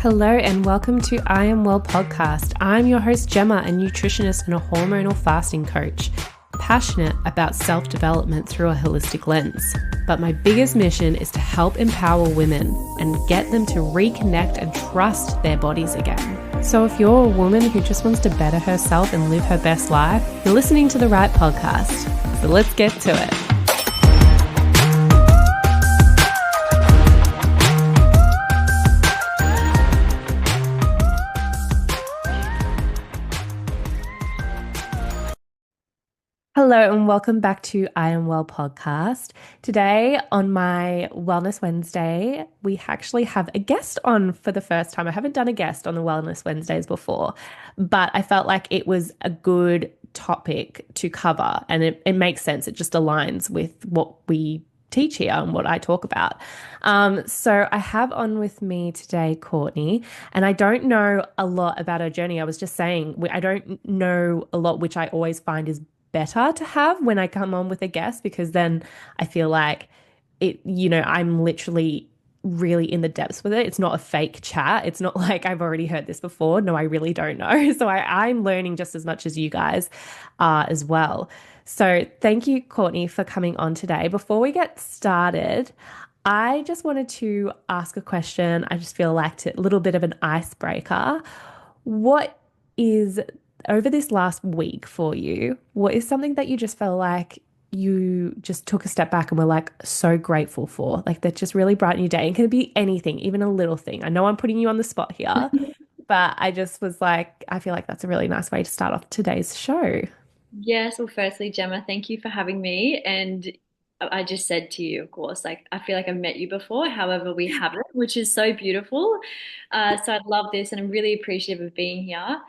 Hello and welcome to I Am Well podcast. I'm your host Gemma, a nutritionist and a hormonal fasting coach, passionate about self-development through a holistic lens. But my biggest mission is to help empower women and get them to reconnect and trust their bodies again. So if you're a woman who just wants to better herself and live her best life, you're listening to the right podcast. So let's get to it. Hello and welcome back to I Am Well podcast. Today on my Wellness Wednesday, we actually have a guest on for the first time. I haven't done a guest on the Wellness Wednesdays before, but I felt like it was a good topic to cover and it makes sense. It just aligns with what we teach here and what I talk about. So I have on with me today Courtney, and I don't know a lot about her journey. I was just saying, I don't know a lot, which I always find is better to have when I come on with a guest because then I feel like I'm literally really in the depths with it. It's not a fake chat. It's not like I've already heard this before. No, I really don't know. So I'm learning just as much as you guys are as well. So thank you, Courtney, for coming on today. Before we get started, I just wanted to ask a question. I just feel like a little bit of an icebreaker. What is over this last week for you, what is something that you just felt like you just took a step back and were like so grateful for, like that just really brightened your day? And can it be anything, even a little thing? I know I'm putting you on the spot here, but I just was like, I feel like that's a really nice way to start off today's show. Yes, well, firstly, Gemma, thank you for having me. And I just said to you, of course, like I feel like I've met you before, however, we haven't, which is so beautiful. So I love this and I'm really appreciative of being here.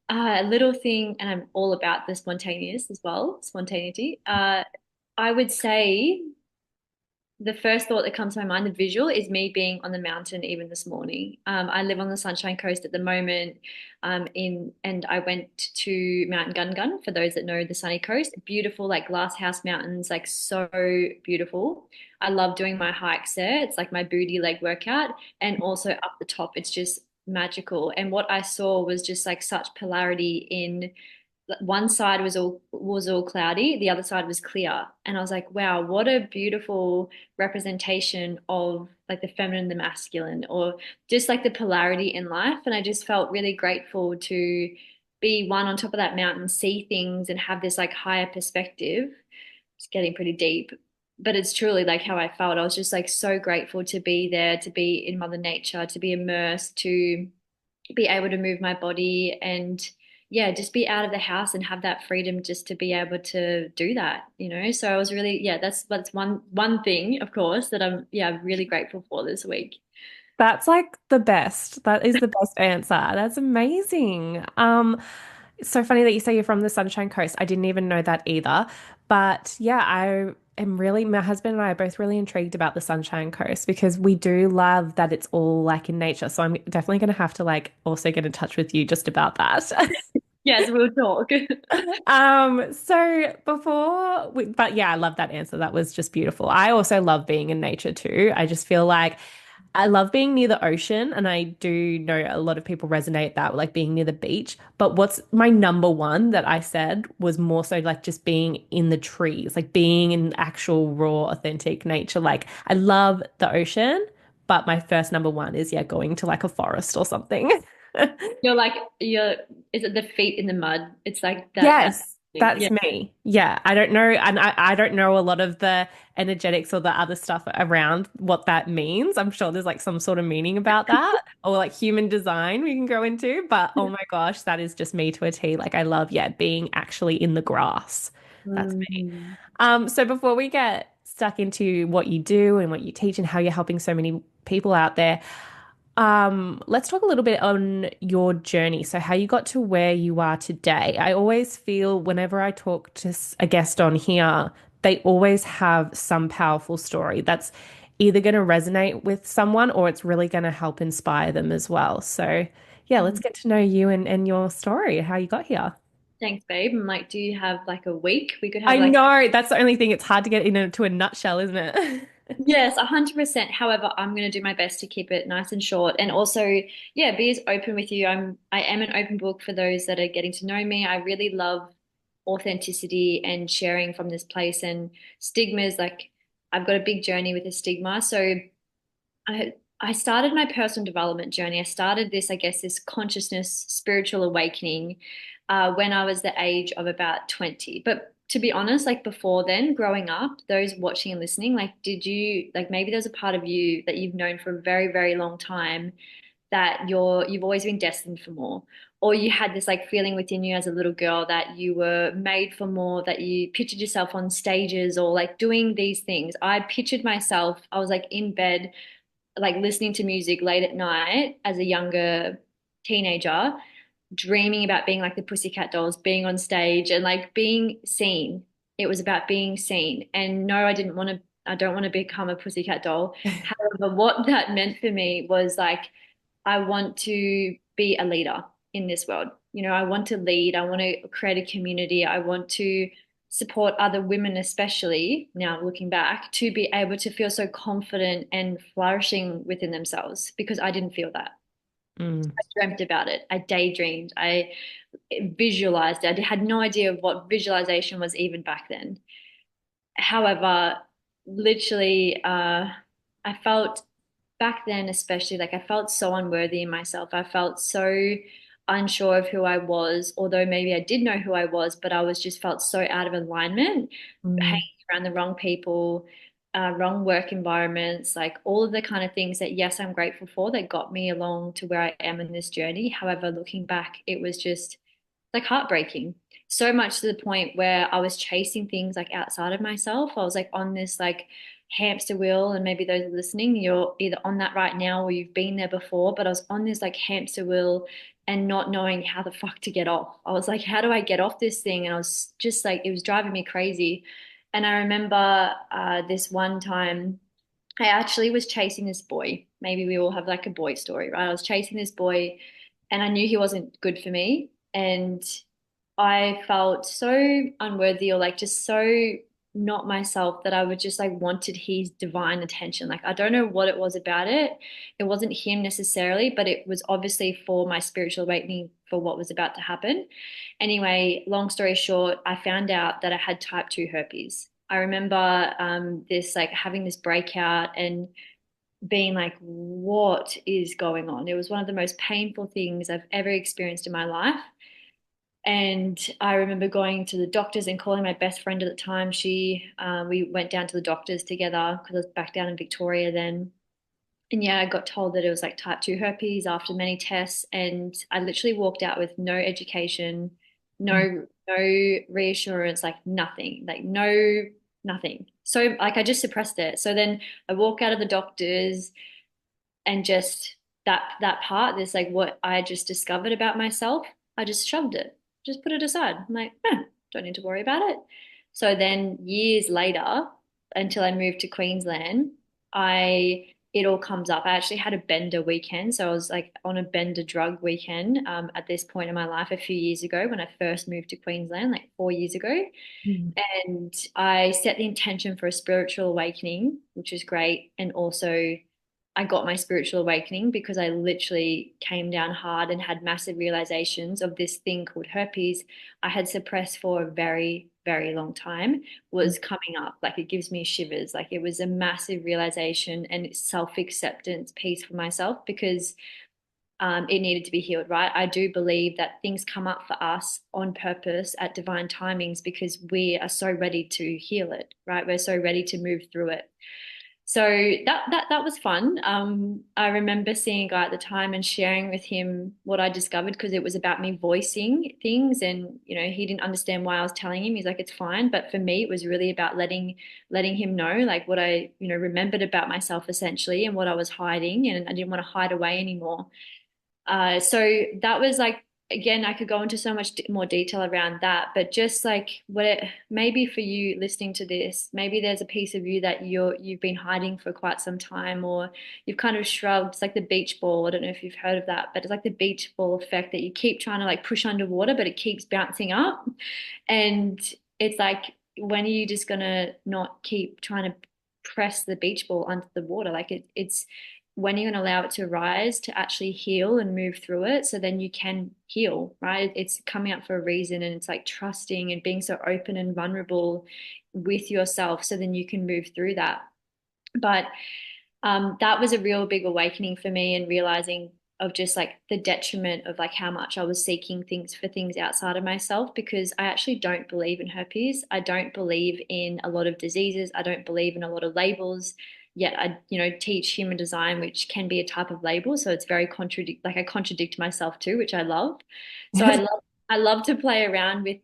A little thing, and I'm all about the spontaneous as well, spontaneity. I would say the first thought that comes to my mind, the visual, is me being on the mountain even this morning. I live on the Sunshine Coast at the moment, and I went to Mount Gungun, for those that know the sunny coast. Beautiful, like glass house mountains, like so beautiful. I love doing my hikes there. It's like my booty leg workout, and also up the top, it's just magical. And what I saw was just like such polarity in one side was all cloudy, the other side was clear. And I was like, wow, what a beautiful representation of like the feminine, the masculine, or just like the polarity in life. And I just felt really grateful to be one on top of that mountain, see things and have this like higher perspective. It's getting pretty deep. But it's truly like how I felt. I was just like so grateful to be there, to be in Mother Nature, to be immersed, to be able to move my body and yeah, just be out of the house and have that freedom just to be able to do that. So I was really, yeah, that's one thing, of course, that I'm yeah, really grateful for this week. That's like the best. That is the best answer. That's amazing. It's so funny that you say you're from the Sunshine Coast. I didn't even know that either. But yeah, I am really, my husband and I are both really intrigued about the Sunshine Coast because we do love that it's all like in nature. So I'm definitely going to have to like also get in touch with you just about that. Yes, we'll talk. But yeah, I love that answer. That was just beautiful. I also love being in nature too. I just feel like I love being near the ocean, and I do know a lot of people resonate that, like being near the beach. But what's my number one that I said was more so like just being in the trees, like being in actual raw, authentic nature. Like I love the ocean, but my first number one is yeah, going to like a forest or something. You're is it the feet in the mud? It's like that Yes, thing. Yeah. that's me. Yeah, I don't know, and I don't know a lot of the energetics or the other stuff around what that means. I'm sure there's like some sort of meaning about that, or like human design we can go into. But oh my gosh, that is just me to a T. Like I love, yeah, being actually in the grass. That's me. Mm. So before we get stuck into what you do and what you teach and how you're helping so many people out there, let's talk a little bit on your journey. So how you got to where you are today. I always feel whenever I talk to a guest on here, they always have some powerful story that's either going to resonate with someone or it's really going to help inspire them as well. So yeah, let's get to know you and your story, how you got here. Thanks, babe. I'm like, do you have like a week? We could have I like know that's the only thing. It's hard to get into a nutshell, isn't it? Yes, 100%. However, I'm going to do my best to keep it nice and short and also, yeah, be as open with you. I am an open book for those that are getting to know me. I really love authenticity and sharing from this place and stigmas. Like I've got a big journey with the stigma. So I started my personal development journey. I started this, I guess, this consciousness, spiritual awakening when I was the age of about 20. But to be honest, like before then, growing up, those watching and listening, like, did you, like, maybe there's a part of you that you've known for a very, very long time that you've always been destined for more. Or you had this like feeling within you as a little girl that you were made for more, that you pictured yourself on stages or like doing these things. I pictured myself, I was like in bed like listening to music late at night as a younger teenager, dreaming about being like the Pussycat Dolls, being on stage and like being seen. It was about being seen. And no, I don't want to become a Pussycat Doll. However, what that meant for me was like, I want to be a leader in this world. You know, I want to lead, I want to create a community, I want to support other women, especially now looking back, to be able to feel so confident and flourishing within themselves because I didn't feel that. Mm, I dreamt about it. I daydreamed. I visualized it. I had no idea of what visualization was even back then. However, literally, I felt back then, especially, like I felt so unworthy in myself. I felt so unsure of who I was, although maybe I did know who I was, but I was just felt so out of alignment, hanging mm, around the wrong people, wrong work environments, like all of the kind of things that, yes, I'm grateful for that got me along to where I am in this journey. However, looking back, it was just like heartbreaking. So much to the point where I was chasing things like outside of myself. I was like on this like hamster wheel, and maybe those listening, you're either on that right now or you've been there before, but I was on this like hamster wheel and not knowing how the fuck to get off. I was like, how do I get off this thing? And I was just like, it was driving me crazy. And I remember this one time I actually was chasing this boy. Maybe we all have like a boy story, right? I was chasing this boy and I knew he wasn't good for me. And I felt so unworthy or like just so not myself that I would just like wanted his divine attention. Like I don't know what it was about it. It wasn't him necessarily, but it was obviously for my spiritual awakening for what was about to happen. Anyway, long story short, I found out that I had type 2 herpes. I remember this like having this breakout and being like, what is going on? It was one of the most painful things I've ever experienced in my life. And I remember going to the doctors and calling my best friend at the time. We went down to the doctors together because I was back down in Victoria then. And yeah, I got told that it was like type 2 herpes after many tests. And I literally walked out with no education, mm, no reassurance, like nothing, like no, nothing. So like I just suppressed it. So then I walk out of the doctors and just that part, this like what I just discovered about myself, I just shoved it, just put it aside. I'm like, don't need to worry about it. So then years later, until I moved to Queensland, I it all comes up. I actually had a bender weekend, so I was like on a bender drug weekend at this point in my life a few years ago when I first moved to Queensland, like 4 years ago. mm, And I set the intention for a spiritual awakening, which is great. And also, I got my spiritual awakening because I literally came down hard and had massive realizations of this thing called herpes I had suppressed for a very, very long time mm, was coming up. Like it gives me shivers. Like it was a massive realization and self-acceptance piece for myself because it needed to be healed, right? I do believe that things come up for us on purpose at divine timings because we are so ready to heal it, right? We're so ready to move through it. So that was fun. I remember seeing a guy at the time and sharing with him what I discovered because it was about me voicing things, and you know he didn't understand why I was telling him. He's like, it's fine, but for me, it was really about letting him know like what I remembered about myself essentially and what I was hiding, and I didn't want to hide away anymore. So that was like, again, I could go into so much more detail around that, but just like maybe for you listening to this, maybe there's a piece of you that you've been hiding for quite some time, or you've kind of shrugged. It's like the beach ball. I don't know if you've heard of that, but it's like the beach ball effect that you keep trying to like push underwater, but it keeps bouncing up. And it's like, when are you just gonna not keep trying to press the beach ball under the water. Like it's when you're going to allow it to rise to actually heal and move through it, so then you can heal, right? It's coming up for a reason, and it's like trusting and being so open and vulnerable with yourself, so then you can move through that. But that was a real big awakening for me, and realizing of just like the detriment of like how much I was seeking things for things outside of myself, because I actually don't believe in herpes. I don't believe in a lot of diseases. I don't believe in a lot of labels. Yet I, teach human design, which can be a type of label. So it's very I contradict myself too, which I love. So I love to play around with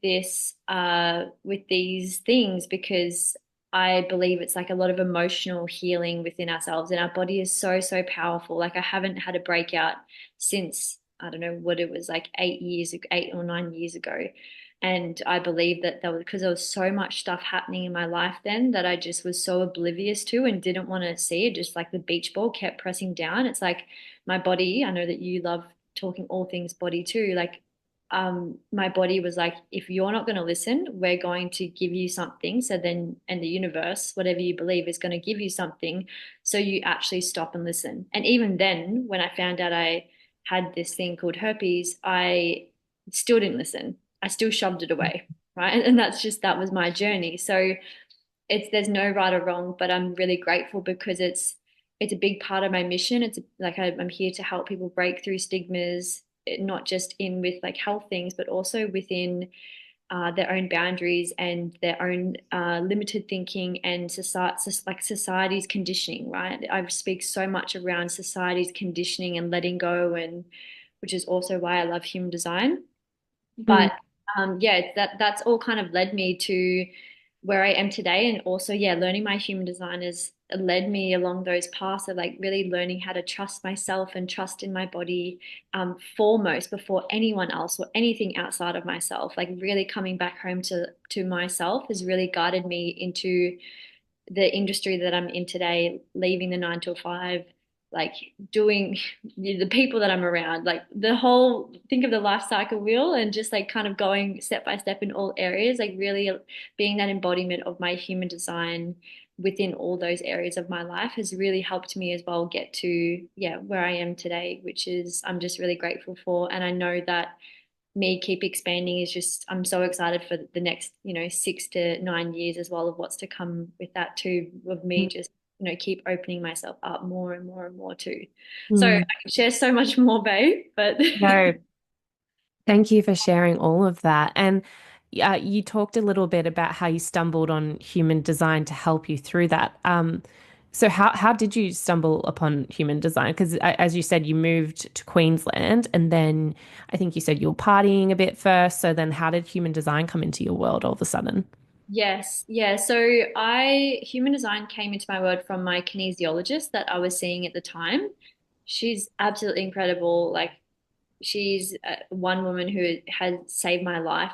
with these things, because I believe it's like a lot of emotional healing within ourselves, and our body is so, so powerful. Like I haven't had a breakout since, I don't know what it was, like 8 years, 8 or 9 years ago. And I believe that was because there was so much stuff happening in my life then that I just was so oblivious to and didn't want to see it. Just like the beach ball kept pressing down. It's like my body, I know that you love talking all things body too. Like my body was like, if you're not going to listen, we're going to give you something. So then, and the universe, whatever you believe, is going to give you something. So you actually stop and listen. And even then, when I found out I had this thing called herpes, I still didn't listen. I still shoved it away. Right. And that was my journey. So there's no right or wrong, but I'm really grateful because it's a big part of my mission. It's like I'm here to help people break through stigmas, not just in with like health things, but also within their own boundaries and their own limited thinking and society's conditioning, right? I speak so much around society's conditioning and letting go, and which is also why I love human design. Mm, But yeah, that's all kind of led me to where I am today. And also, yeah, learning my human design has led me along those paths of like really learning how to trust myself and trust in my body, foremost before anyone else or anything outside of myself. Like really coming back home to myself has really guided me into the industry that I'm in today, leaving the 9 to 5, like doing the people that I'm around, like the whole think of the life cycle wheel, and just like kind of going step by step in all areas, like really being that embodiment of my human design within all those areas of my life has really helped me as well get to, yeah, where I am today, which is I'm just really grateful for. And I know that me keep expanding is just I'm so excited for the next 6 to 9 years as well of what's to come with that too, of me mm, just keep opening myself up more and more and more too. So I mm. can share so much more, babe, but No, thank you for sharing all of that. And you talked a little bit about how you stumbled on human design to help you through that. So how did you stumble upon human design? Because as you said, you moved to Queensland, and then I think you said you were partying a bit first. So then how did human design come into your world all of a sudden? yes, yeah. So I human design came into my world from my kinesiologist that I was seeing at the time. She's absolutely incredible. Like she's one woman who has saved my life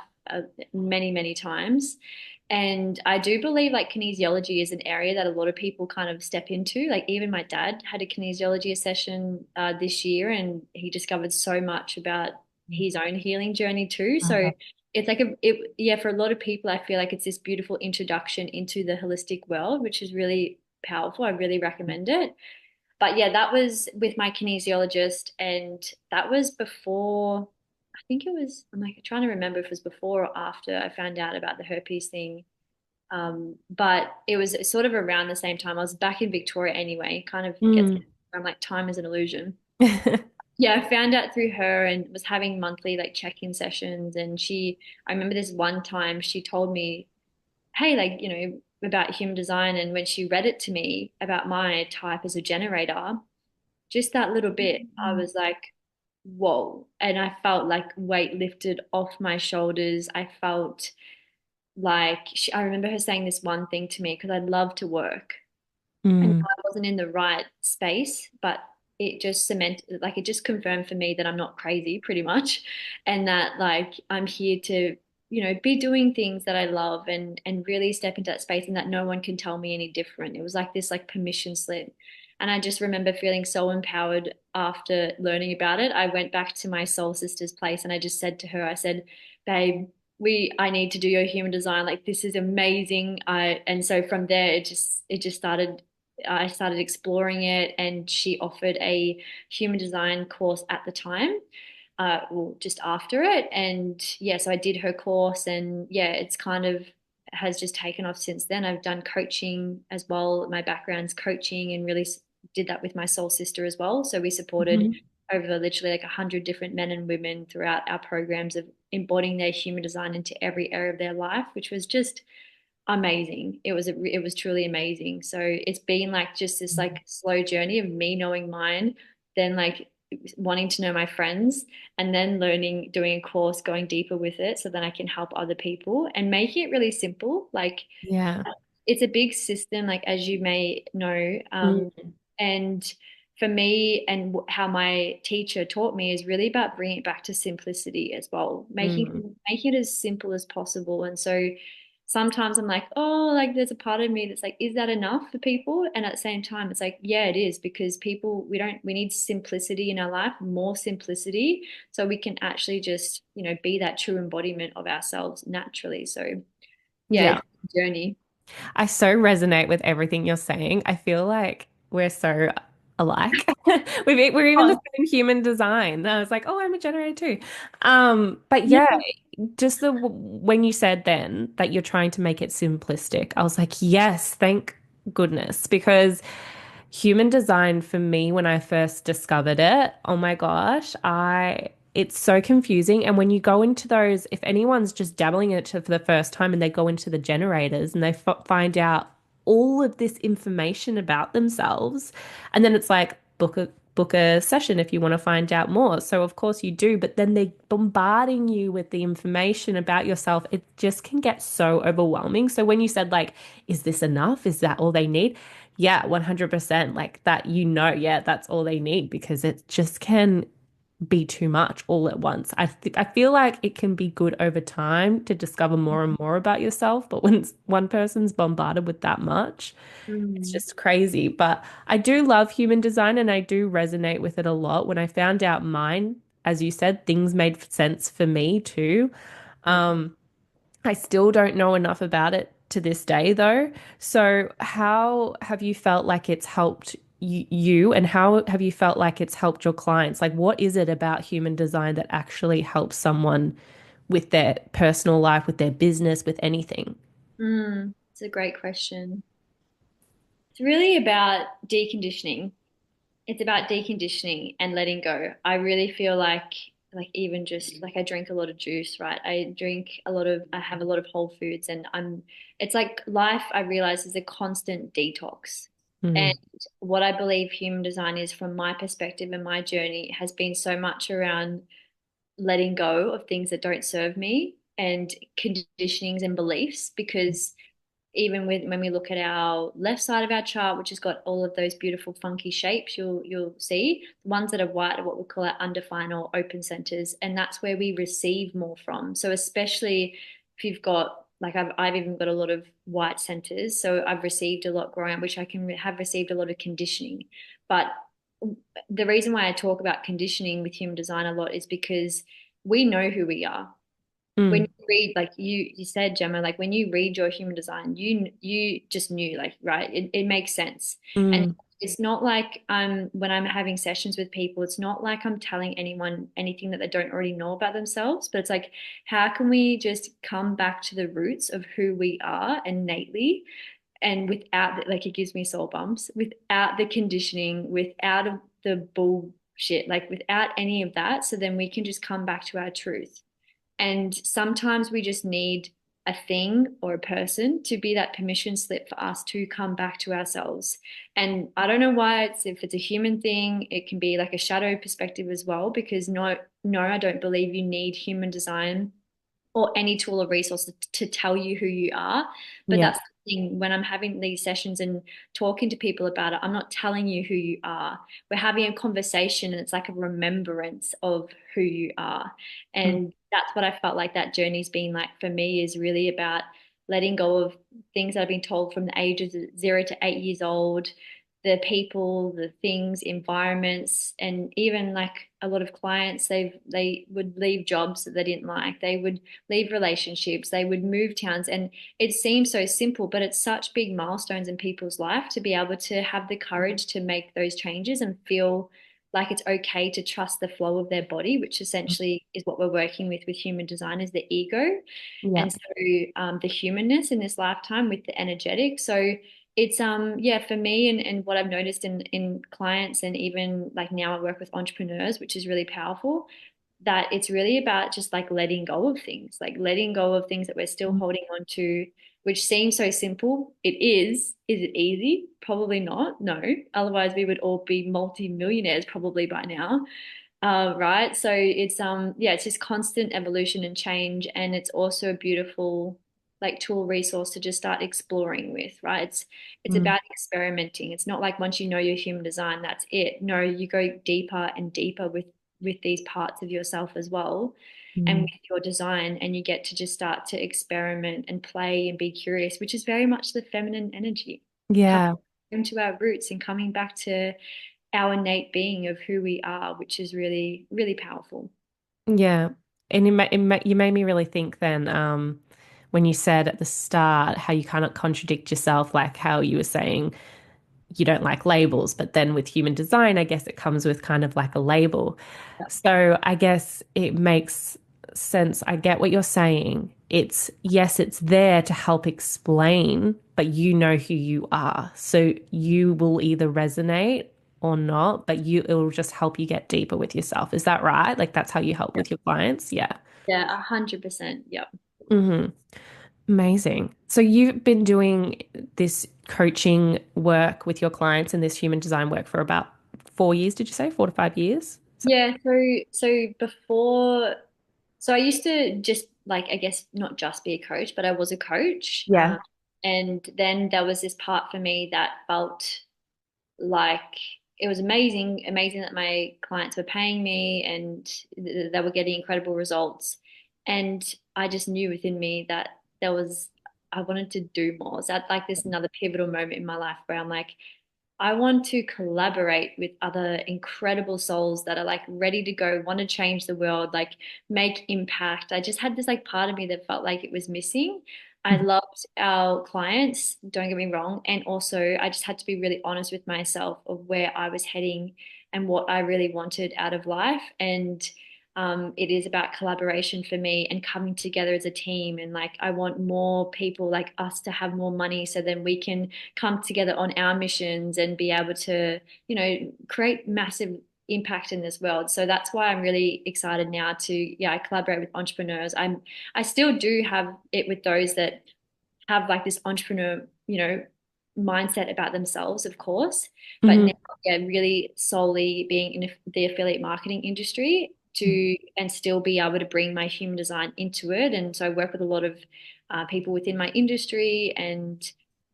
many, many times. And I do believe like kinesiology is an area that a lot of people kind of step into. Like even my dad had a kinesiology session this year, and he discovered so much about his own healing journey too. So it's like yeah, for a lot of people, I feel like it's this beautiful introduction into the holistic world, which is really powerful. I really recommend it. But yeah, that was with my kinesiologist, and that was before, I think it was, I'm like trying to remember if it was before or after I found out about the herpes thing. But it was sort of around the same time. I was back in Victoria anyway, kind of gets, Mm. I'm like, time is an illusion. Yeah, I found out through her and was having monthly like check-in sessions. And I remember this one time she told me, hey, like, about human design. And when she read it to me about my type as a generator, just that little bit, I was like, whoa. And I felt like weight lifted off my shoulders. I felt like I remember her saying this one thing to me because I'd love to work and Mm. I wasn't in the right space, but it just cemented, like it just confirmed for me that I'm not crazy pretty much, and that like I'm here to, be doing things that I love and really step into that space, and that no one can tell me any different. It was like this like permission slip. And I just remember feeling so empowered after learning about it. I went back to my soul sister's place and I just said to her, I said, babe, I need to do your human design. Like this is amazing. And so from there it just started. I started exploring it, and she offered a human design course at the time, well, just after it. And yeah, so I did her course, and yeah, it's kind of has just taken off since then. I've done coaching as well. My background's coaching, and really did that with my soul sister as well. So we supported Mhm. over literally like 100 different men and women throughout our programs of embodying their human design into every area of their life, which was just amazing. It was truly amazing. So it's been like just this like slow journey of me knowing mine, then like wanting to know my friends, and then learning, doing a course, going deeper with it so then I can help other people and making it really simple. Like Yeah. it's a big system, like as you may know. Mm, And for me, and how my teacher taught me is really about bringing it back to simplicity as well, mm. making it as simple as possible. And so sometimes I'm like, oh, like there's a part of me that's like, is that enough for people? And at the same time, it's like, yeah, it is, because people, we need simplicity in our life, more simplicity, so we can actually just, be that true embodiment of ourselves naturally. So yeah, Yeah. it's a journey. I so resonate with everything you're saying. I feel like we're so alike. We're even the Oh, same human design. I was like, oh, I'm a generator too. But yeah. yeah, just when you said then that you're trying to make it simplistic, I was like, yes, thank goodness, because human design for me when I first discovered it, oh my gosh, I it's so confusing. And when you go into those, if anyone's just dabbling in it for the first time and they go into the generators and they f find out all of this information about themselves, and then it's like book a session if you want to find out more. So of course you do, but then they're bombarding you with the information about yourself. It just can get so overwhelming. So when you said like, is this enough? Is that all they need? Yeah, 100%. Like that, yeah, that's all they need because it just can be too much all at once. I feel like it can be good over time to discover more and more about yourself, but when one person's bombarded with that much, it's Mm. just crazy. But I do love human design and I do resonate with it a lot. When I found out mine, as you said, things made sense for me too. Um, I still don't know enough about it to this day, though. So, how have you felt like it's helped you, and how have you felt like it's helped your clients? Like, what is it about human design that actually helps someone with their personal life, with their business, with anything? It's a great question. It's really about deconditioning. It's about deconditioning and letting go. I really feel like even just like I drink a lot of juice, right? I have a lot of whole foods, and it's like life I realize is a constant detox. And Mm, what I believe human design is from my perspective and my journey has been so much around letting go of things that don't serve me and conditionings and beliefs, because even with when we look at our left side of our chart, which has got all of those beautiful funky shapes, you'll see the ones that are white are what we call our undefined or open centers, and that's where we receive more from. So especially if you've got like I've even got a lot of white centers, so I've received a lot growing up, which I can have received a lot of conditioning. But the reason why I talk about conditioning with human design a lot is because we know who we are. When mm, you read, like you said, Gemma, like when you read your human design, you just knew, like, right, it makes sense. And mm, it's not like when I'm having sessions with people, it's not like I'm telling anyone anything that they don't already know about themselves, but it's like, how can we just come back to the roots of who we are innately, and without like, it gives me soul bumps, without the conditioning, without the bullshit, like without any of that, so then we can just come back to our truth. And sometimes we just need a thing or a person to be that permission slip for us to come back to ourselves. And I don't know why if it's a human thing, it can be like a shadow perspective as well, because no, I don't believe you need human design or any tool or resource to tell you who you are. But yeah. that's the thing, when I'm having these sessions and talking to people about it, I'm not telling you who you are. We're having a conversation, and it's like a remembrance of who you are. Mm, And that's what I felt like that journey's been like for me, is really about letting go of things that I've been told from the ages of 0 to 8 years old, the people, the things, environments, and even like a lot of clients, they would leave jobs that they didn't like. They would leave relationships. They would move towns, and it seems so simple, but it's such big milestones in people's life to be able to have the courage to make those changes and feel like it's okay to trust the flow of their body, which essentially is what we're working with human design is the ego Yeah. and so the humanness in this lifetime with the energetic. So it's yeah, for me and what I've noticed in clients and even like now I work with entrepreneurs, which is really powerful, that it's really about just like letting go of things, like letting go of things that we're still holding on to, which seems so simple. It is. Is it easy? Probably not. No. Otherwise we would all be multi-millionaires probably by now. Right. So it's yeah, it's just constant evolution and change. And it's also a beautiful like tool resource to just start exploring with, right? It's Mm. about experimenting. It's not like once you know your human design, that's it. No, you go deeper and deeper with these parts of yourself as well and Mm. with your design, and you get to just start to experiment and play and be curious, which is very much the feminine energy. Coming Yeah. into our roots and coming back to our innate being of who we are, which is really, really powerful. Yeah. And you made me really think then, when you said at the start how you kind of contradict yourself, like how you were saying you don't like labels, but then with human design, I guess it comes with kind of like a label. So I guess it makes sense. I get what you're saying. It's yes, it's there to help explain, but you know who you are. So you will either resonate or not, but you it will just help you get deeper with yourself. Is that right? Like that's how you help Yeah, with your clients? Yeah. yeah, 100%. Yep. Hmm. Amazing. So you've been doing this coaching work with your clients and this human design work for about 4 years, did you say? 4 to 5 years? Yeah, so before, so I used to just like I guess not just be a coach, but I was a coach. Yeah. And then there was this part for me that felt like it was amazing, amazing that my clients were paying me and they were getting incredible results. And I just knew within me that there was, I wanted to do more. So that like this another pivotal moment in my life where I'm like, I want to collaborate with other incredible souls that are like ready to go, want to change the world, like make impact. I just had this like part of me that felt like it was missing. I loved our clients, don't get me wrong. And also, I just had to be really honest with myself of where I was heading and what I really wanted out of life. And it is about collaboration for me and coming together as a team. And like, I want more people like us to have more money so then we can come together on our missions and be able to, create massive impact in this world. So that's why I'm really excited now to, yeah, I collaborate with entrepreneurs. I still do have it with those that have like this entrepreneur, mindset about themselves, of course, but now, Hmm. yeah, really solely being in the affiliate marketing industry to and still be able to bring my human design into it. And so I work with a lot of people within my industry, and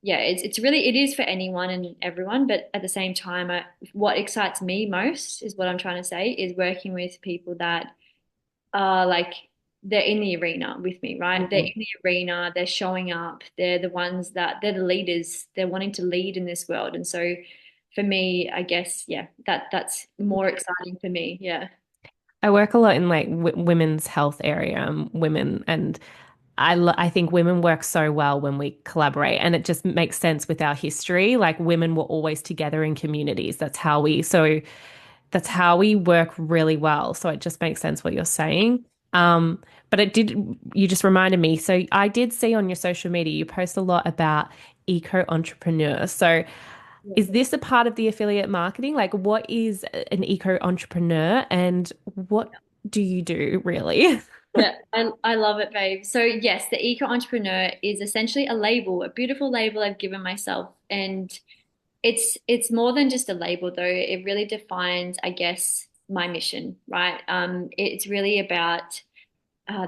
yeah, it's really it is for anyone and everyone. But at the same time, what excites me most is what I'm trying to say is working with people that are like they're in the arena with me, right? They're in the arena, they're showing up, they're the ones that they're the leaders, they're wanting to lead in this world. And so for me, I guess, yeah, that's more exciting for me. Yeah. I work a lot in like w women's health area, women, and I think women work so well when we collaborate, and it just makes sense with our history. Like women were always together in communities. That's how we work really well. So it just makes sense what you're saying. But you just reminded me. So I did see on your social media, you post a lot about eco entrepreneurs. So is this a part of the affiliate marketing? Like, what is an eco entrepreneur and what do you do really? Yeah, I love it, babe. So yes, the eco entrepreneur is essentially a label, a beautiful label I've given myself. And it's more than just a label though. It really defines, I guess, my mission, right? It's really about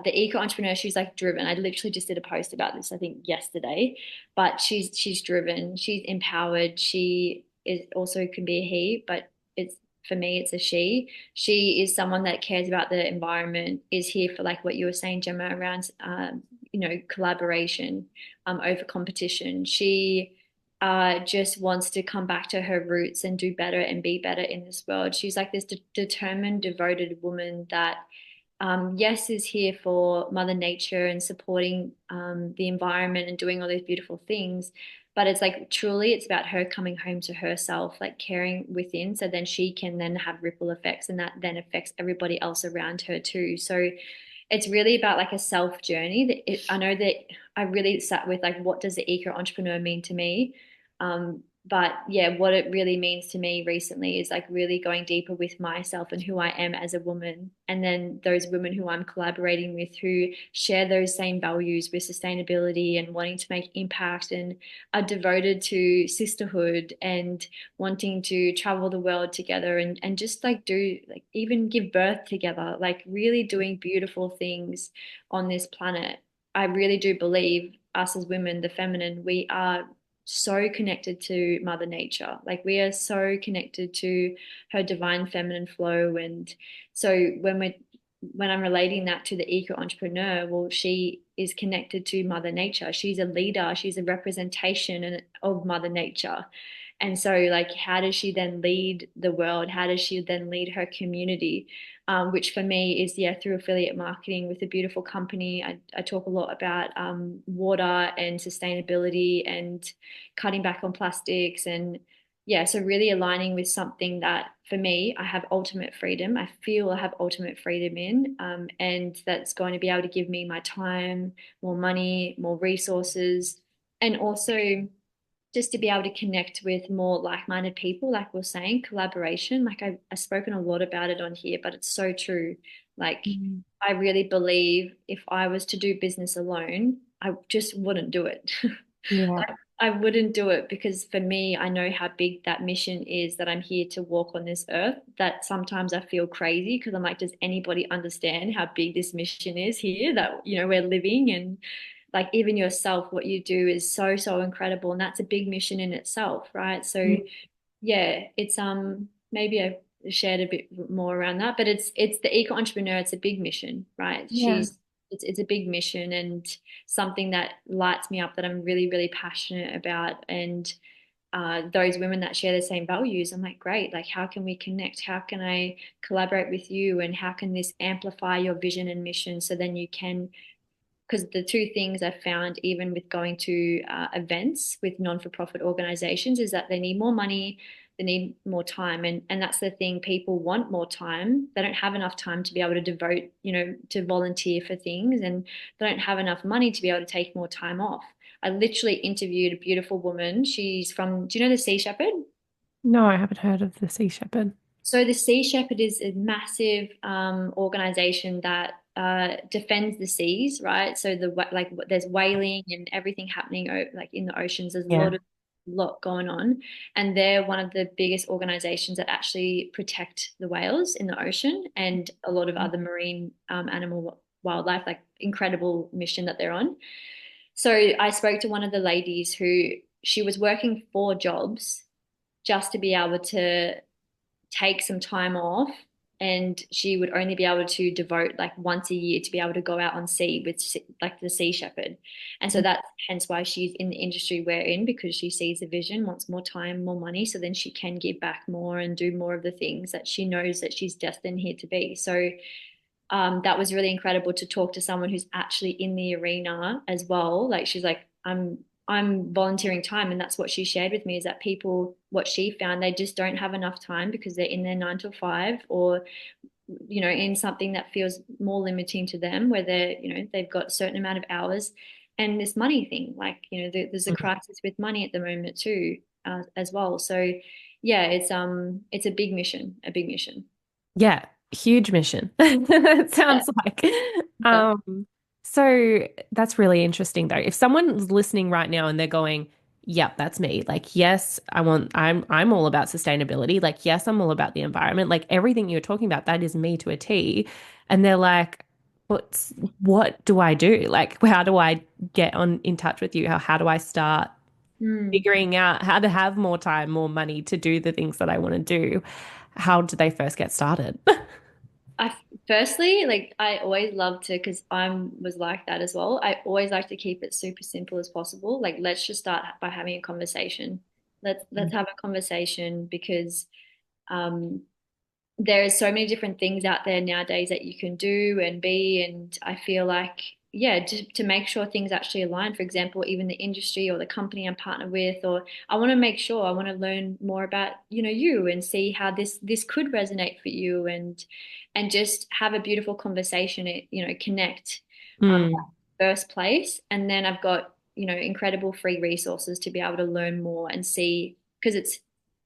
the eco entrepreneur. She's like driven. I literally just did a post about this, I think yesterday, but she's driven, she's empowered. She is also can be a he, but it's for me it's a she. She is someone that cares about the environment, is here for like what you were saying, Gemma, around collaboration over competition. She just wants to come back to her roots and do better and be better in this world. She's like this determined, devoted woman that, yes, is here for Mother Nature and supporting the environment and doing all these beautiful things. But it's like truly, it's about her coming home to herself, like caring within, so then she can then have ripple effects, and that then affects everybody else around her too. So it's really about like a self journey. I know that I really sat with like, what does the eco entrepreneur mean to me? But yeah, what it really means to me recently is like really going deeper with myself and who I am as a woman. And then those women who I'm collaborating with who share those same values with sustainability and wanting to make impact and are devoted to sisterhood and wanting to travel the world together and just like do like even give birth together, like really doing beautiful things on this planet. I really do believe us as women, the feminine, we are so connected to Mother Nature. Like we are so connected to her divine feminine flow. And so when I'm relating that to the eco entrepreneur, well, she is connected to Mother Nature. She's a leader, she's a representation of Mother Nature. And so, like, how does she then lead the world? How does she then lead her community? Which for me is, yeah, through affiliate marketing with a beautiful company. I talk a lot about water and sustainability and cutting back on plastics. And yeah, so really aligning with something that for me, I have ultimate freedom. I feel I have ultimate freedom in, and that's going to be able to give me my time, more money, more resources, and also just to be able to connect with more like-minded people, like we're saying, collaboration. Like I've spoken a lot about it on here, but it's so true. Like Mm. I really believe if I was to do business alone, I just wouldn't do it. Yeah. I wouldn't do it because for me, I know how big that mission is that I'm here to walk on this earth. That sometimes I feel crazy because I'm like, does anybody understand how big this mission is here that, we're living? And like even yourself, what you do is so, so incredible. And that's a big mission in itself, right? So Mm. yeah, it's maybe I shared a bit more around that, but it's the eco entrepreneur. It's a big mission, right? Yeah. It's a big mission and something that lights me up that I'm really really passionate about. And those women that share the same values, I'm like, great. Like, how can we connect? How can I collaborate with you? And how can this amplify your vision and mission so then you can because the two things I've found, even with going to events with non-for-profit organizations, is that they need more money, they need more time, and that's the thing. People want more time. They don't have enough time to be able to devote, to volunteer for things, and they don't have enough money to be able to take more time off. I literally interviewed a beautiful woman. She's from, do you know the Sea Shepherd? No, I haven't heard of the Sea Shepherd. So the Sea Shepherd is a massive organization that defends the seas, right? So there's whaling and everything happening like in the oceans. There's a Yeah. lot going on, and they're one of the biggest organizations that actually protect the whales in the ocean and a lot of other marine animal wildlife. Like incredible mission that they're on. So I spoke to one of the ladies who she was working 4 jobs just to be able to take some time off, and she would only be able to devote like once a year to be able to go out on sea with like the Sea Shepherd. And so that's hence why she's in the industry we're in, because she sees a vision, wants more time, more money, so then she can give back more and do more of the things that she knows that she's destined here to be. So that was really incredible to talk to someone who's actually in the arena as well. Like she's like, I'm volunteering time, and that's what she shared with me is that people, what she found, they just don't have enough time because they're in their 9 to 5 or in something that feels more limiting to them, where they've got a certain amount of hours, and this money thing, like there's a Mm. crisis with money at the moment too, as well. So yeah, it's a big mission, a big mission. Yeah, huge mission. It Yeah. sounds like. Yeah. Um, so that's really interesting though. If someone's listening right now and they're going, "Yep, that's me." Like, yes, I'm all about sustainability. Like, yes, I'm all about the environment. Like everything you're talking about, that is me to a T. And they're like, "What's what do I do? Like, how do I get on in touch with you? How do I start Hmm. figuring out how to have more time, more money to do the things that I want to do?" How do they first get started? Firstly, like I always love to, because I'm was like that as well. I always like to keep it super simple as possible. Like let's just start by having a conversation. Let's have a conversation because um there's so many different things out there nowadays that you can do and be. And I feel like, yeah, to make sure things actually align. For example, even the industry or the company I'm partnered with, or I want to make sure I want to learn more about, you and see how this could resonate for you and just have a beautiful conversation, connect Mm. first place. And then I've got, incredible free resources to be able to learn more and see, because it's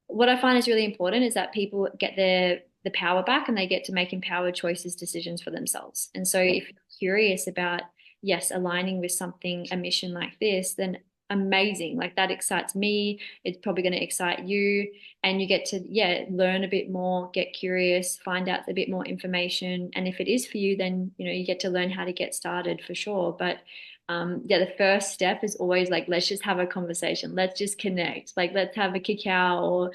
what I find is really important is that people get the power back and they get to make empowered choices, decisions for themselves. And so if you're curious about, yes, aligning with something, a mission like this, then amazing. Like that excites me. It's probably going to excite you. And you get to, yeah, learn a bit more, get curious, find out a bit more information. And if it is for you, then, you get to learn how to get started for sure. But yeah, the first step is always like, let's just have a conversation. Let's just connect. Like, let's have a cacao or,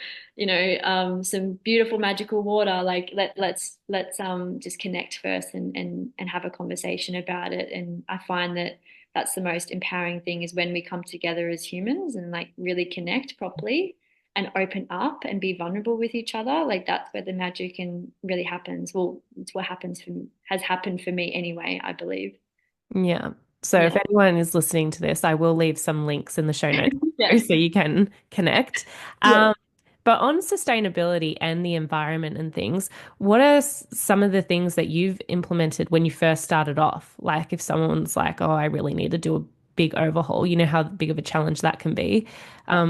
some beautiful magical water. Like, let's just connect first and have a conversation about it. And I find that that's the most empowering thing is when we come together as humans and like really connect properly and open up and be vulnerable with each other. Like, that's where the magic and really happens. Well, it's what has happened for me anyway, I believe. Yeah. So if Yeah. anyone is listening to this, I will leave some links in the show notes Yeah. so you can connect. Yeah. Um, but on sustainability and the environment and things, what are some of the things that you've implemented when you first started off? Like if someone's like, oh, I really need to do a big overhaul, you know how big of a challenge that can be.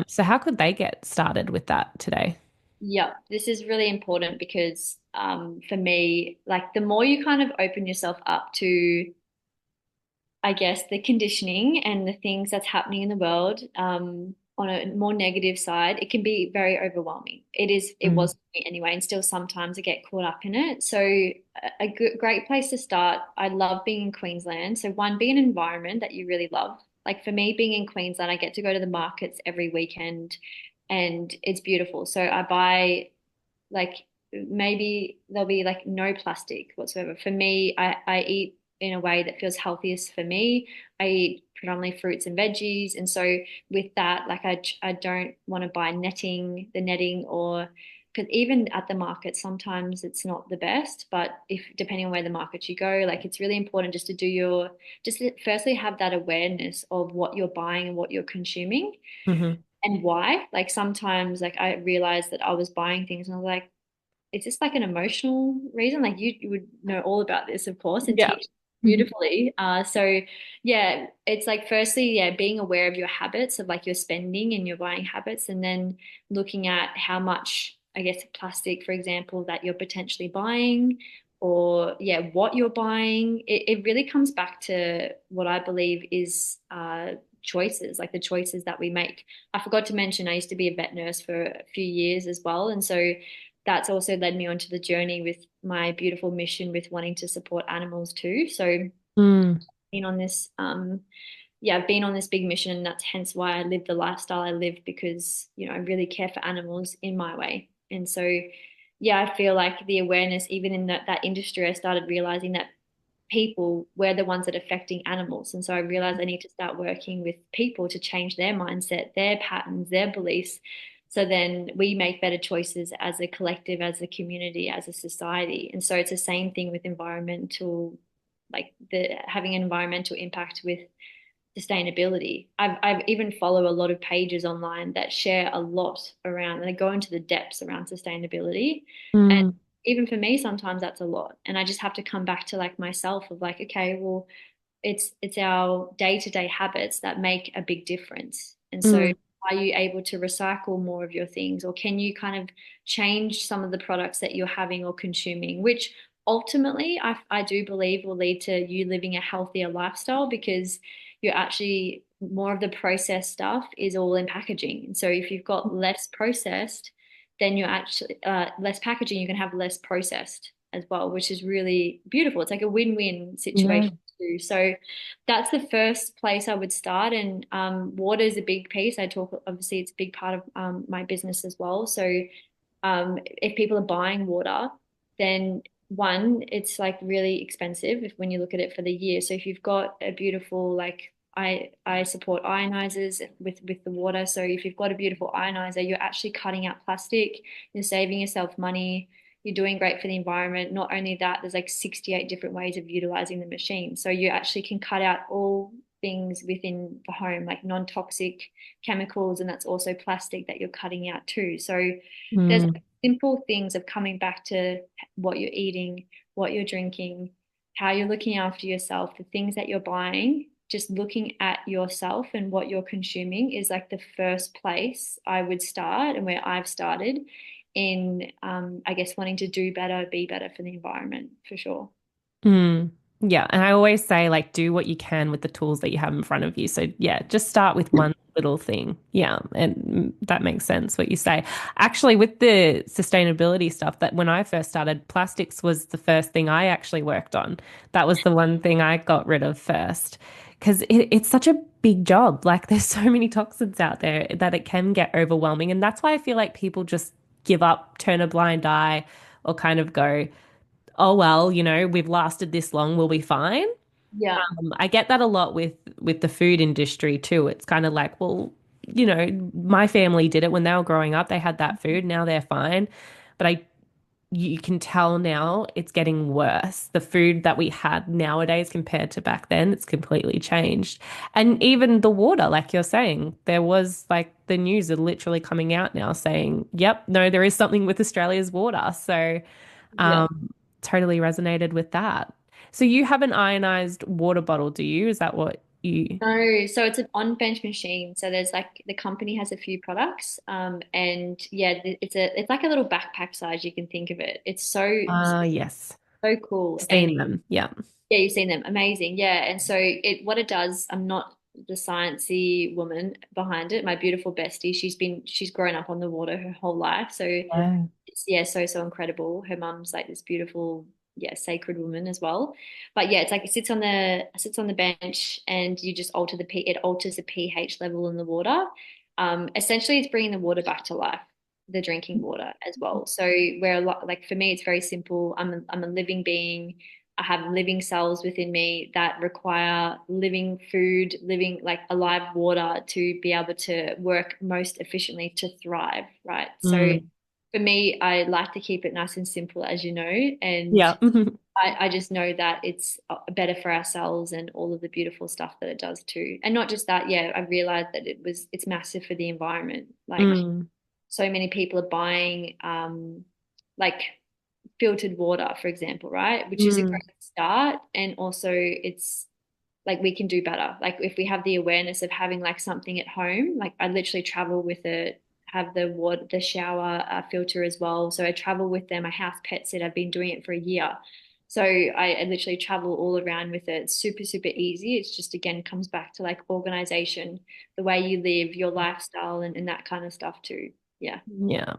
So how could they get started with that today? Yeah, this is really important because for me, like the more you kind of open yourself up to, I guess, the conditioning and the things that's happening in the world, on a more negative side, it can be very overwhelming. It Mm. was for me anyway, and still sometimes I get caught up in it. So a good, great place to start. I love being in Queensland. So one, be an environment that you really love. Like for me, being in Queensland, I get to go to the markets every weekend, and it's beautiful. So I buy like maybe there'll be like no plastic whatsoever. For me, I eat in a way that feels healthiest for me. I eat predominantly fruits and veggies. And so with that, like I don't want to buy the netting or because even at the market, sometimes it's not the best, but if depending on where the market you go, like it's really important just to just to firstly have that awareness of what you're buying and what you're consuming Hmm. and why. Like sometimes like I realized that I was buying things and I was like, is this like an emotional reason? Like you would know all about this, of course, and Yeah. teach Mhm. beautifully. So yeah, it's like firstly, yeah, being aware of your habits of like your spending and your buying habits, and then looking at how much, I guess, plastic, for example, that you're potentially buying, or yeah, what you're buying. It really comes back to what I believe is choices, like the choices that we make. I forgot to mention I used to be a vet nurse for a few years as well, and so that's also led me onto the journey with my beautiful mission with wanting to support animals too. So Mm. been on this yeah, I've been on this big mission and that's hence why I live the lifestyle I live because, I really care for animals in my way. And so yeah, I feel like the awareness, even in that industry, I started realizing that people were the ones that are affecting animals. And so I realized I need to start working with people to change their mindset, their patterns, their beliefs. So then we make better choices as a collective, as a community, as a society. And so it's the same thing with environmental, like the having an environmental impact with sustainability. I've even follow a lot of pages online that share a lot around and they go into the depths around sustainability. And Mm. even for me, sometimes that's a lot. And I just have to come back to like myself of like, okay, well, it's our day-to-day habits that make a big difference. And so Mm. are you able to recycle more of your things or can you kind of change some of the products that you're having or consuming, which ultimately I do believe will lead to you living a healthier lifestyle because you're actually more of the processed stuff is all in packaging. And so if you've got less processed, then you're actually less packaging, you can have less processed as well, which is really beautiful. It's like a win-win Yeah. situation too. So that's the first place I would start. And water is a big piece. I talk, obviously, it's a big part of my business as well. So if people are buying water, then one, it's like really expensive if when you look at it for the year. So if you've got a beautiful like I support ionizers with the water. So if you've got a beautiful ionizer, you're actually cutting out plastic, you're saving yourself money, you're doing great for the environment. Not only that, there's like 68 different ways of utilizing the machine. So you actually can cut out all things within the home, like non-toxic chemicals, and that's also plastic that you're cutting out too. So there's Mm, simple things of coming back to what you're eating, what you're drinking, how you're looking after yourself, the things that you're buying. Just looking at yourself and what you're consuming is like the first place I would start and where I've started in, I guess, wanting to do better, be better for the environment for sure. mm. Yeah, and I always say like do what you can with the tools that you have in front of you. So yeah, just start with one little thing. Yeah, and that makes sense what you say. Actually, with the sustainability stuff, that when I first started, plastics was the first thing I actually worked on. That was the one thing I got rid of first because it's such a big job. Like there's so many toxins out there that it can get overwhelming, and that's why I feel like people just give up, turn a blind eye, or kind of go, oh well, we've lasted this long, we'll be fine. Yeah, I get that a lot with the food industry too. It's kind of like, well, my family did it when they were growing up. They had that food, now they're fine. But you can tell now it's getting worse. The food that we had nowadays compared to back then, it's completely changed. And even the water, like you're saying, there was like the news are literally coming out now saying, yep, no, there is something with Australia's water. So yeah. totally resonated with that. So you have an ionized water bottle, do you? Is that what you? No, so it's an on-bench machine. So there's like the company has a few products, and yeah, it's like a little backpack size. You can think of it. It's Yes. so cool, and Seen them. Yeah. yeah, you've seen them. Amazing. Yeah. And so what it does, I'm not the sciencey woman behind it. My beautiful bestie, she's grown up on the water her whole life. So Yeah. it's, yeah, so incredible. Her mum's like this beautiful, yeah, sacred woman as well. But yeah, it's like it sits on the bench and you just it alters the pH level in the water. Essentially it's bringing the water back to life, the drinking water as well. So where a lot like for me it's very simple. I'm a living being. I have living cells within me that require living food, living like alive water to be able to work most efficiently to thrive, right? So Mm. for me, I like to keep it nice and simple, as you know, and Yeah. I just know that it's better for ourselves and all of the beautiful stuff that it does too. And not just that, yeah, I realized that it's massive for the environment. Like Mm. so many people are buying like filtered water, for example, right? Which is a Mm. great start. And also it's like we can do better. Like if we have the awareness of having like something at home, like I literally travel with it, have the water, the shower filter as well. So I travel with them. My house pets it. I've been doing it for a year. So I literally travel all around with it. It's super, super easy. It's just again comes back to like organization, the way you live, your lifestyle and that kind of stuff too. Yeah. Yeah.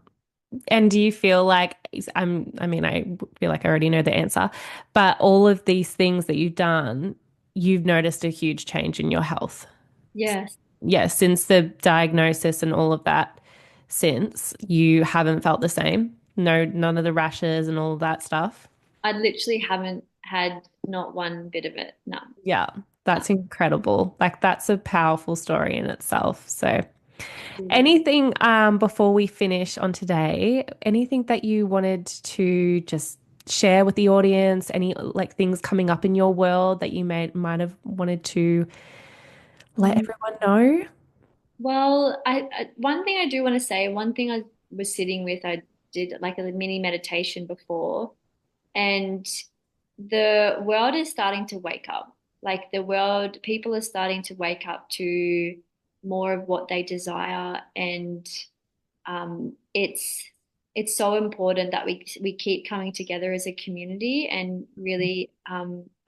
And do you feel like I mean, I feel like I already know the answer, but all of these things that you've done, you've noticed a huge change in your health. Yes. Yeah, since the diagnosis and all of that, since you haven't felt the same. No, none of the rashes and all of that stuff. I literally haven't had not one bit of it. No, Yeah, no. that's incredible. Like that's a powerful story in itself. So, Mm. anything before we finish on today, anything that you wanted to just share with the audience, any like things coming up in your world that you might have wanted to let everyone know? Well, one thing I do want to say, one thing I was sitting with, I did like a mini meditation before, and the world is starting to wake up. Like the world, people are starting to wake up to more of what they desire, and it's so important that we keep coming together as a community and really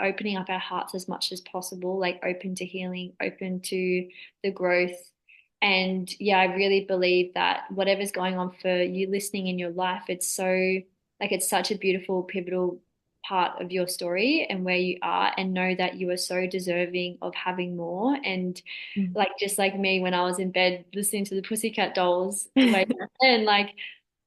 opening up our hearts as much as possible, like open to healing, open to the growth. And yeah, I really believe that whatever's going on for you listening in your life, it's so like it's such a beautiful, pivotal part of your story and where you are, and know that you are so deserving of having more. And like just like me when I was in bed listening to the Pussycat Dolls way back then, like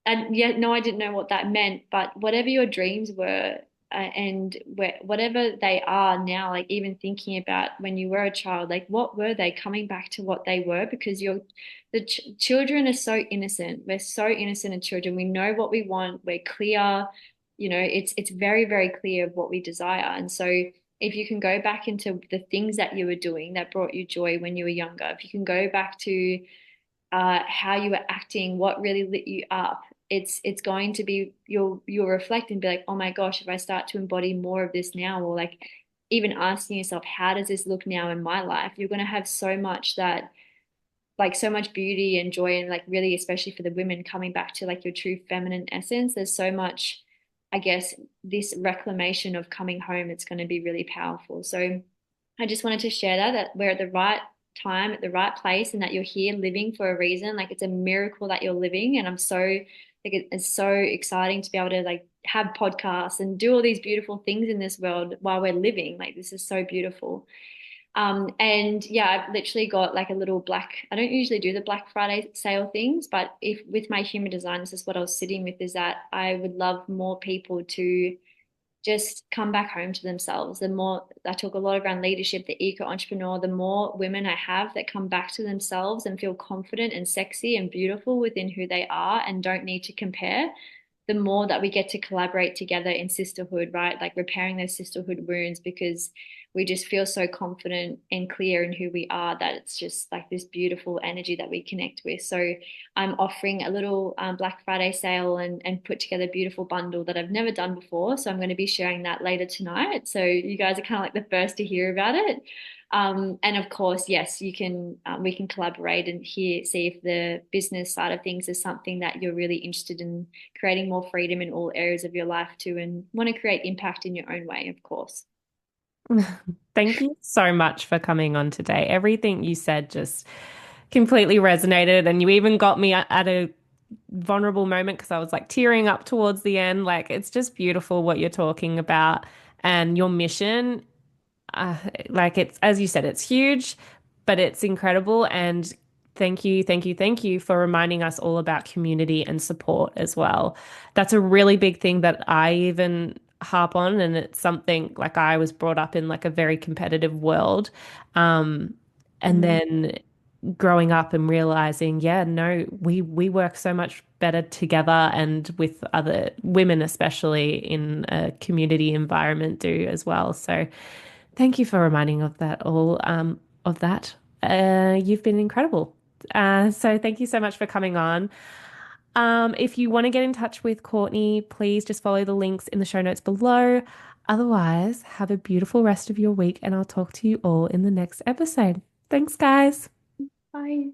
and yet no, I didn't know what that meant, but whatever your dreams were, and whatever they are now, like even thinking about when you were a child, like what were they, coming back to what they were, because the ch children are so innocent. We're so innocent as children. We know what we want. We're clear. It's very, very clear of what we desire. And so if you can go back into the things that you were doing that brought you joy when you were younger, if you can go back to how you were acting, what really lit you up, it's going to be, you'll reflect and be like, oh my gosh, if I start to embody more of this now, or like even asking yourself, how does this look now in my life? You're going to have so much that, like so much beauty and joy, and like really, especially for the women, coming back to like your true feminine essence. There's so much, I guess, this reclamation of coming home. It's going to be really powerful. So I just wanted to share that we're at the right time, at the right place, and that you're here living for a reason. Like it's a miracle that you're living. And I'm so like it's so exciting to be able to like have podcasts and do all these beautiful things in this world while we're living. Like this is so beautiful. And yeah, I've literally got like a little I don't usually do the Black Friday sale things, but if with my human design, this is what I was sitting with, is that I would love more people to just come back home to themselves. The more I talk a lot around leadership, the eco entrepreneur, the more women I have that come back to themselves and feel confident and sexy and beautiful within who they are and don't need to compare, the more that we get to collaborate together in sisterhood, right? Like repairing those sisterhood wounds, because we just feel so confident and clear in who we are that it's just like this beautiful energy that we connect with. So I'm offering a little Black Friday sale and put together a beautiful bundle that I've never done before. So I'm going to be sharing that later tonight. So you guys are kind of like the first to hear about it. And of course, yes, you can we can collaborate and see if the business side of things is something that you're really interested in, creating more freedom in all areas of your life too, and want to create impact in your own way, of course. Thank you so much for coming on today. Everything you said just completely resonated, and you even got me at a vulnerable moment because I was like tearing up towards the end. Like, it's just beautiful what you're talking about and your mission. uh, like it's, as you said, it's huge, but it's incredible. And thank you, thank you, thank you for reminding us all about community and support as well. That's a really big thing that I even harp on, and it's something like I was brought up in like a very competitive world. Um, and Mm. then growing up and realizing, yeah, no, we work so much better together and with other women, especially in a community environment, do as well. So thank you for reminding of that all of that. You've been incredible. So thank you so much for coming on. If you want to get in touch with Courtney, please just follow the links in the show notes below. Otherwise, have a beautiful rest of your week, and I'll talk to you all in the next episode. Thanks, guys. Bye.